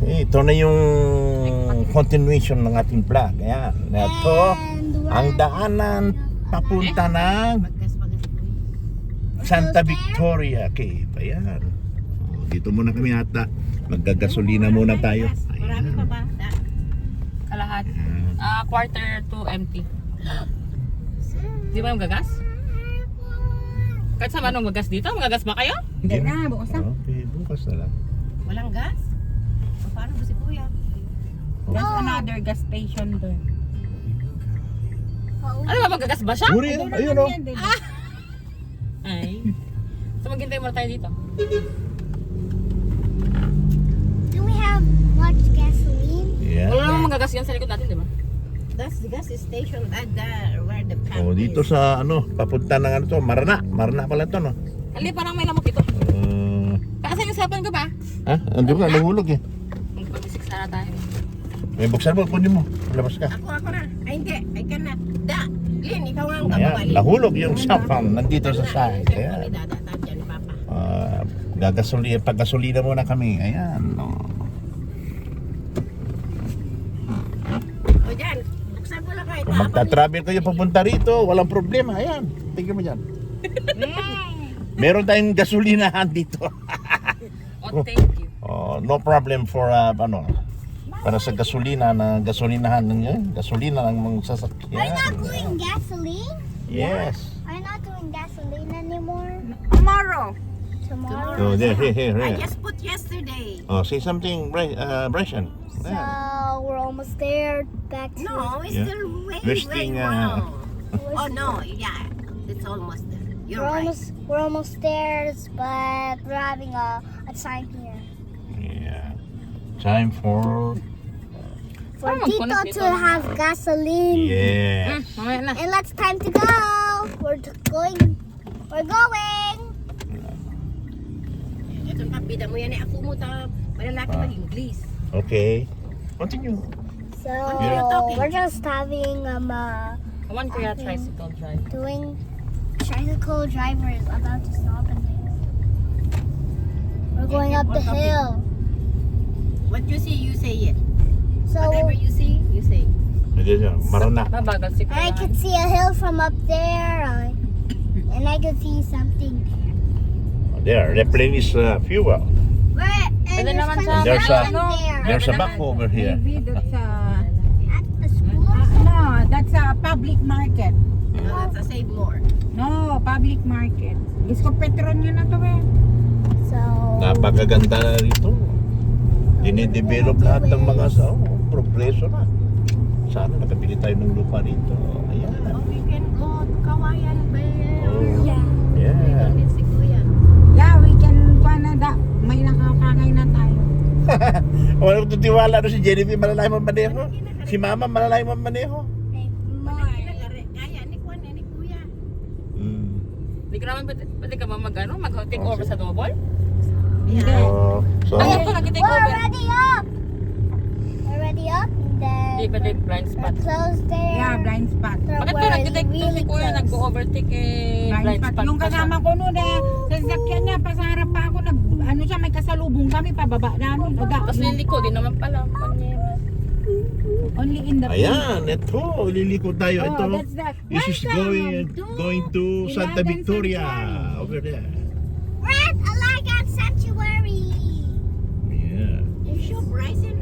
Ito na yung continuation ng ating vlog. Ayan. Ito ang daanan papunta ng Santa Victoria Cave. Ayan. Dito muna kami ata. Magagasolina muna tayo. Marami pa ba? Kalahat. Quarter to empty. Di ba yung gagas? Kahit sa manong gagas dito? Magagas ba kayo? Hindi na, bukas na. Okay, bukas na lang. Walang gas? O, paano ba si Kuya? There's another gas station doon. Ano ba, magagas ba siya? Guri, ayun o. Ay. So maghintay muna tayo dito. Do we have much gasoline? Yeah. Wala namang magagas yan sa likod natin, di ba? That's the gas station at where the pump Oh, dito is. sa ano, papunta ng ano to, Marana. Marana pala to, no? Ali, parang may lamok ito. Kakasan yung cellphone ko ba? Ha? Andun ka, nahulog eh. Magpag-isik sana tayo. May buksan mo, kunin mo. Labas ka. Ako na. Ay, hindi. I cannot. Lin, ikaw nga ang Ayan, kababali. nahulog yung sapang nandito sa side. Ayan. Ayan. Dadatan dyan ni Papa. Paggasolina muna kami. Ayan. Oh. O dyan, buksan mo lang kayo. Kung magta-travel kayo papunta rito, walang problema. Ayan, tingnan mo dyan. Meron tayong gasolinahan dito. Oh, thank you. Oh, no problem for ano, para sa gasolina na gasolinahan ng gasolina ng mga sasakyan. Are you not doing gasoline? Yes. Are you not doing gasoline anymore? Tomorrow. Tomorrow? Oh, there, here. I just put yesterday. Oh, say something, Bryson. So we're almost there. Back to No, it's Yeah. still way, We're way staying, wrong. Oh no, yeah, it's almost there. You're right. we're almost there, but we're having a time here Yeah. Time for for Oh, Tito magpunit to dito. have gasoline. yes. Mamaya na. And let's time to go. We're going. Ito ang kapida mo yan eh. Ako mo ta, malalaki mag-English. Okay. Continue. So you're talking. we're just having One kaya tricycle drive. doing tricycle drivers about to stop and we're going up the hill. What you see, you say it. So Whatever you see, you say. Marana. Mabagal si I Kuya. could see a hill from up there, and I could see something. There, the plane is fuel. Where? And Pwede naman sa- There's a- there. There's a backhoe over here. Maybe that's At the school. no, that's a public market. No, that's a save more. No, public market. Gusto Petron yun na to eh. So Napakaganda na rito. Dinidevelop lahat ng mga progreso na. Sana nakabili tayo ng lupa rito. Ayan. Oh, we can go to Kawayan Bay. Oh. yeah. Yeah. Meet si Kuya. Yeah, we can Canada. May nakakangay na tayo. Wala ko tutiwala doon si Jennifer, malalay mo maneho. Si Mama, malalay mo maneho. Kaya ni Kuya, ni Kuya. Hindi ka naman, pwede ka ba mag-take over sa double? Yeah. So, Ay, ito, nag-take We're over. already up. We're already up, and Hindi, then pwede blind spot. we're close there. Yeah, blind spot. Bakit to nag-take to si Kuya, nag-overtake Blind spot. Yung pa siya. kasama ko noon eh, sa sasakyan niya, pasarap pa ako, ano siya, may kasalubong kami, pababa namin. Tapos liliko din naman pala. Only in the ayan, ito, liliko tayo. Oh, Ito, that's that. this is going to Santa 11th Victoria Sanctuary. over there. We're at Alagan Sanctuary. Yeah. You should rise in